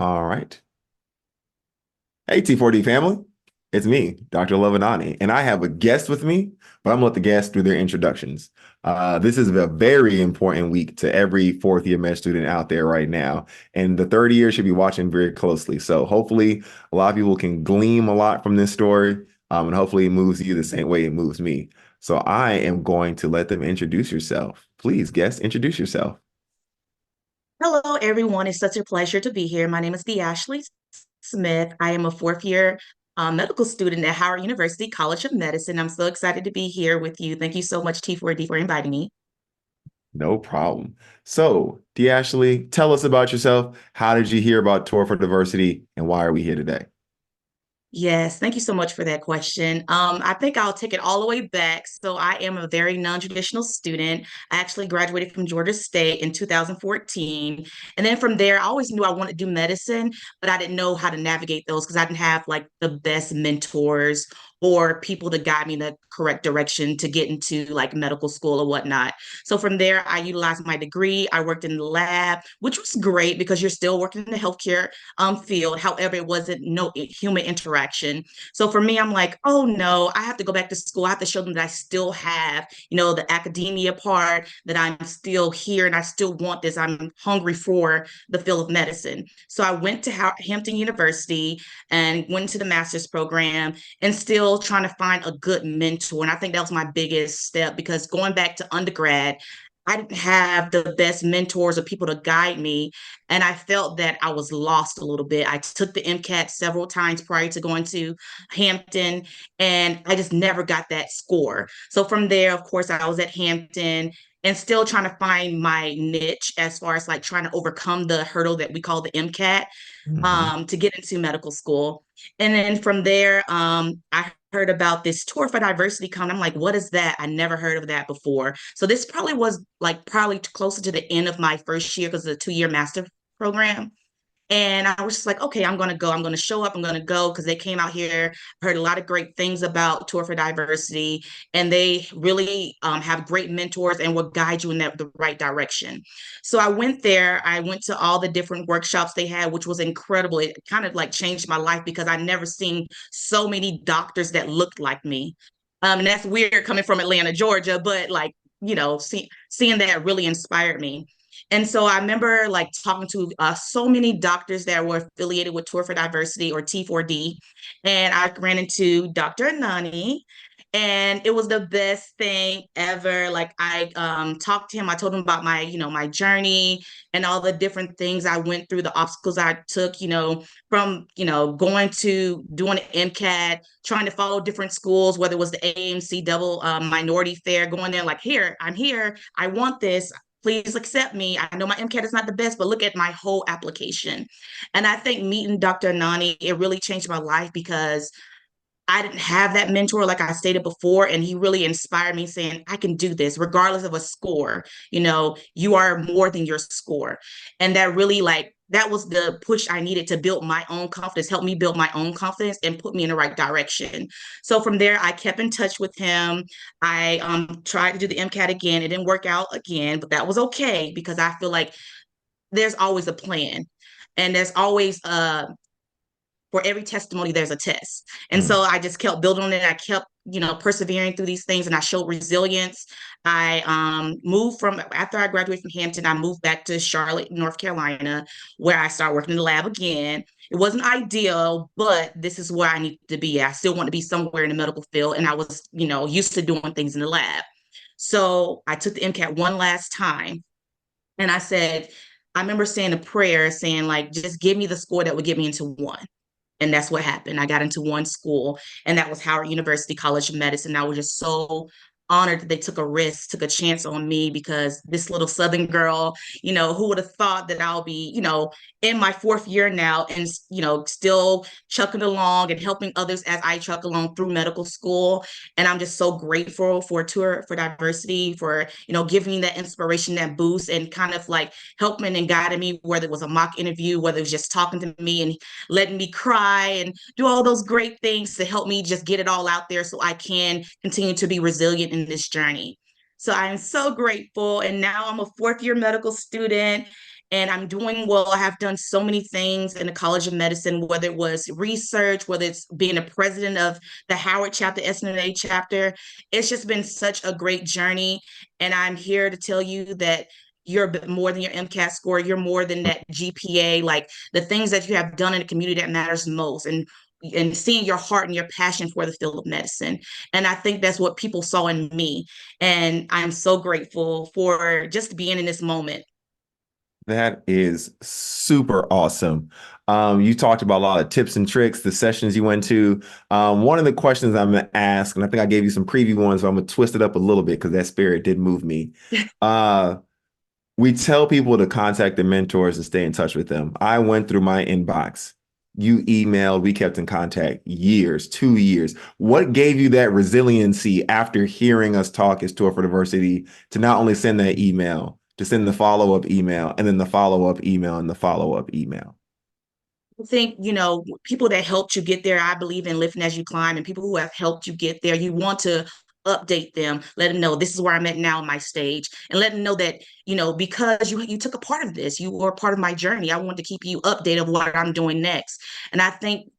All right. Hey, T4D family. It's me, Dr. Levinani, and I have a guest with me, but I'm gonna let the guests do their introductions. This is a very important week to every fourth year med student out there right now, and the third year should be watching very closely. So hopefully, a lot of people can glean a lot from this story, and hopefully, it moves you the same way it moves me. So I am going to let them introduce yourself. Please, guest, introduce yourself. Hello, everyone. It's such a pleasure to be here. My name is DeAshley Smith. I am a fourth year medical student at Howard University College of Medicine. I'm so excited to be here with you. Thank you so much, T4D, for inviting me. No problem. So, Ashley, tell us about yourself. How did you hear about Tour for Diversity, and why are we here today? Yes, thank you so much for that question. I think I'll take it all the way back. So I am a very non-traditional student. I actually graduated from Georgia State in 2014. And then from there, I always knew I wanted to do medicine, but I didn't know how to navigate those because I didn't have like the best mentors or people to guide me in the correct direction to get into like medical school or whatnot. So from there, I utilized my degree. I worked in the lab, which was great because you're still working in the healthcare field. However, it wasn't no human interaction. So for me, I'm like, oh no, I have to go back to school. I have to show them that I still have, the academia part, that I'm still here and I still want this. I'm hungry for the field of medicine. So I went to Hampton University and went to the master's program and still trying to find a good mentor. And I think that was my biggest step because going back to undergrad, I didn't have the best mentors or people to guide me. And I felt that I was lost a little bit. I took the MCAT several times prior to going to Hampton, and I just never got that score. So from there, of course, I was at Hampton and still trying to find my niche as far as like trying to overcome the hurdle that we call the MCAT Mhm. to get into medical school. And then from there, I heard about this tour for diversity coming. I'm like, what is that? I never heard of that before. So this probably was like probably closer to the end of my first year because it's a 2 year master program. And I was just like, okay, I'm going to go. I'm going to show up. I'm going to go because they came out here, heard a lot of great things about Tour for Diversity, and they really have great mentors and will guide you in the right direction. So I went there. I went to all the different workshops they had, which was incredible. It kind of like changed my life because I never seen so many doctors that looked like me. And that's weird coming from Atlanta, Georgia, but like, seeing that really inspired me. And so I remember like talking to so many doctors that were affiliated with Tour for Diversity or T4D. And I ran into Dr. Anani, and it was the best thing ever. Like I talked to him, I told him about my journey and all the different things I went through, the obstacles I took, from, going to doing an MCAT, trying to follow different schools, whether it was the AMC double minority fair, going there like, here, I'm here, I want this, please accept me. I know my MCAT is not the best, but look at my whole application. And I think meeting Dr. Anani, it really changed my life because I didn't have that mentor, like I stated before, and he really inspired me saying, I can do this regardless of a score. You are more than your score. And that really, like, that was the push I needed to build my own confidence, help me build my own confidence and put me in the right direction. So from there, I kept in touch with him. I tried to do the MCAT again. It didn't work out again, but that was okay because I feel like there's always a plan and there's always for every testimony there's a test. And so Mm. I just kept building on it. I kept persevering through these things and I showed resilience. I moved from after I graduated from Hampton, I moved back to Charlotte, North Carolina, where I started working in the lab again. It wasn't ideal, but this is where I need to be. I still want to be somewhere in the medical field, and I was used to doing things in the lab. So I took the MCAT one last time, and I said, I remember saying a prayer saying, like, just give me the score that would get me into one. And that's what happened. I got into one school, and that was Howard University College of Medicine. I was just so honored that they took a risk, took a chance on me because this little Southern girl, who would have thought that I'll be, in my fourth year now and, still chucking along and helping others as I truck along through medical school. And I'm just so grateful for Tour for Diversity, for, giving me that inspiration, that boost, and kind of like helping and guiding me, whether it was a mock interview, whether it was just talking to me and letting me cry and do all those great things to help me just get it all out there so I can continue to be resilient in this journey. So I'm so grateful. And now I'm a fourth year medical student. and I'm doing well. I have done so many things in the College of Medicine, whether it was research, whether it's being a president of the Howard chapter, SNA chapter. It's just been such a great journey. And I'm here to tell you that you're more than your MCAT score. You're more than that GPA. Like the things that you have done in the community that matters most. And seeing your heart and your passion for the field of medicine. And I think that's what people saw in me. And I'm so grateful for just being in this moment. That is super awesome. You talked about a lot of tips and tricks, the sessions you went to. One of the questions I'm going to ask, and I think I gave you some preview ones, but I'm going to twist it up a little bit because that spirit did move me. Uh, we tell people to contact their mentors and stay in touch with them. I went through my inbox. You emailed, we kept in contact years, 2 years. What gave you that resiliency after hearing us talk as Tour for Diversity to not only send that email, to send the follow-up email and then the follow-up email and the follow-up email? Think, people that helped you get there, I believe in lifting as you climb, and people who have helped you get there, you want to update them, let them know this is where I'm at now in my stage, and let them know that, because you took a part of this, you were part of my journey. I want to keep you updated of what I'm doing next. And I think,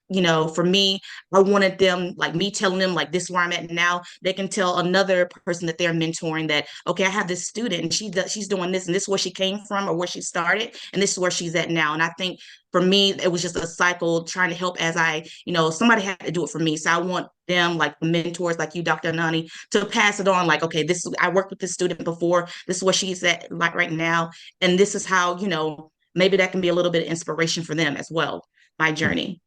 for me, I wanted them, like me telling them, like, this is where I'm at now. They can tell another person that they're mentoring that, okay, I have this student and she's doing this, and this is where she came from or where she started, and this is where she's at now. And I think for me, it was just a cycle trying to help as somebody had to do it for me. So I want them, like mentors like you, Dr. Anani, to pass it on. Like, okay, I worked with this student before. This is where she's at like right now. And this is how, maybe that can be a little bit of inspiration for them as well, my journey.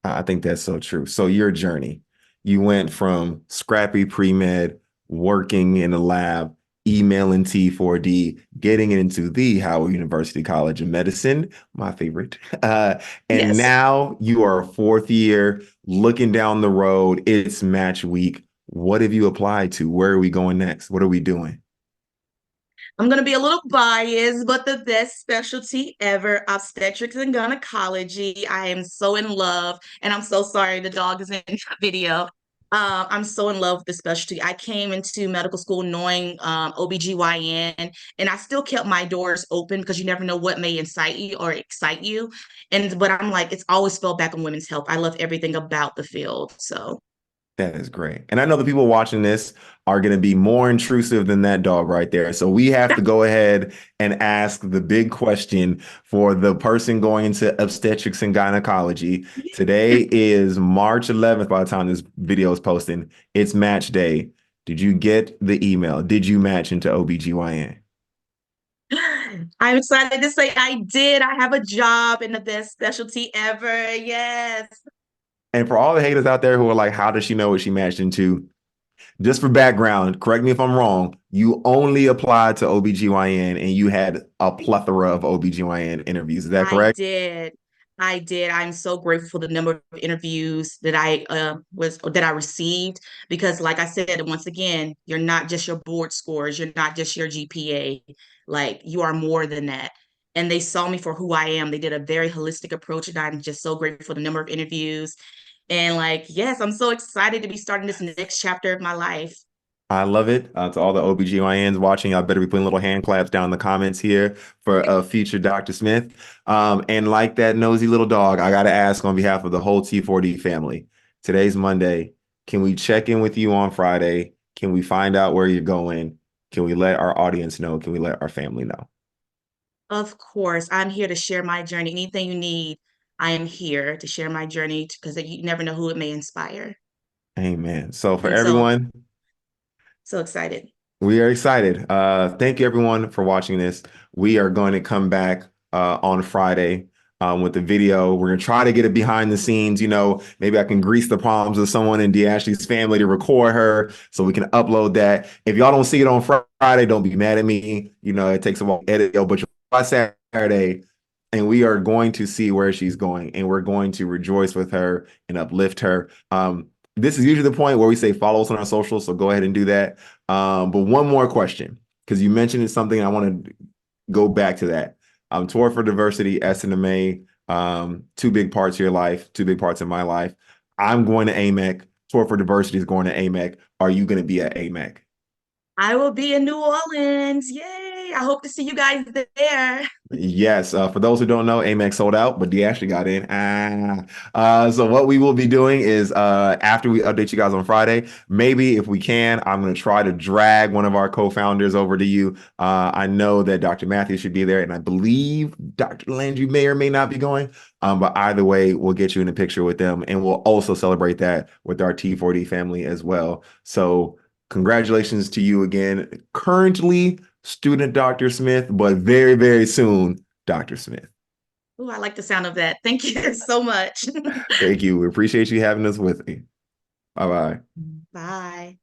I think that's so true. So your journey, you went from scrappy pre-med, working in a lab, emailing T4D, getting into the Howard University College of Medicine, my favorite. And Yes. now you are a fourth year, looking down the road. It's match week. What have you applied to? Where are we going next? What are we doing? I'm going to be a little biased, but the best specialty ever, obstetrics and gynecology. I am so in love, and I'm so sorry the dog is in the video. I'm so in love with the specialty. I came into medical school knowing OBGYN, and I still kept my doors open because you never know what may incite you or excite you. But I'm like, it's always fell back on women's health. I love everything about the field. So That is great. And I know the people watching this are going to be more intrusive than that dog right there. So we have to go ahead and ask the big question for the person going into obstetrics and gynecology. Today is March 11th by the time this video is posting. It's match day. Did you get the email? Did you match into OBGYN? I'm excited to say I did. I have a job in the best specialty ever. Yes. And for all the haters out there who are like, how does she know what she matched into? Just for background, correct me if I'm wrong, you only applied to OBGYN and you had a plethora of OBGYN interviews. Is that I correct? did. I did. I'm so grateful for the number of interviews that I received because, like I said, once again, you're not just your board scores, you're not just your GPA, like you are more than that. And they saw me for who I am. They did a very holistic approach, and I'm just so grateful for the number of interviews. And like, yes, I'm so excited to be starting this next chapter of my life. I love it. To all the OBGYNs watching, I better be putting little hand claps down in the comments here for future Dr. Smith. And like that nosy little dog, I got to ask on behalf of the whole T4D family. Today's Monday. Can we check in with you on Friday? Can we find out where you're going? Can we let our audience know? Can we let our family know? Of course, I'm here to share my journey. Anything you need, I am here to share my journey because you never know who it may inspire. Amen. So for And so, everyone, so excited. we are excited. Thank you everyone for watching this. We are going to come back on Friday with the video. We're going to try to get it behind the scenes. Maybe I can grease the palms of someone in DeAshley's family to record her so we can upload that. If y'all don't see it on Friday, don't be mad at me. It takes a while to edit, but you'll watch Saturday and we are going to see where she's going and we're going to rejoice with her and uplift her. This is usually the point where we say follow us on our socials, so go ahead and do that. But one more question, because you mentioned it's something I want to go back to that. Tour for Diversity, SNMA, two big parts of your life, two big parts of my life. I'm going to AMEC. Tour for Diversity is going to AMEC. Are you going to be at AMEC? I will be in New Orleans. Yay. I hope to see you guys there. Yes, for those who don't know, Amex sold out, but DeAshley got in. So what we will be doing is after we update you guys on Friday, maybe if we can, I'm going to try to drag one of our co-founders over to you. I know that Dr. Matthews should be there, and I believe Dr. Landry may or may not be going. But either way, we'll get you in a picture with them, and we'll also celebrate that with our T4D family as well. So congratulations to you again. Currently, student Dr. Smith, but very, very soon, Dr. Smith. Oh, I like the sound of that. Thank you so much. Thank you. We appreciate you having us with me. Bye bye. Bye.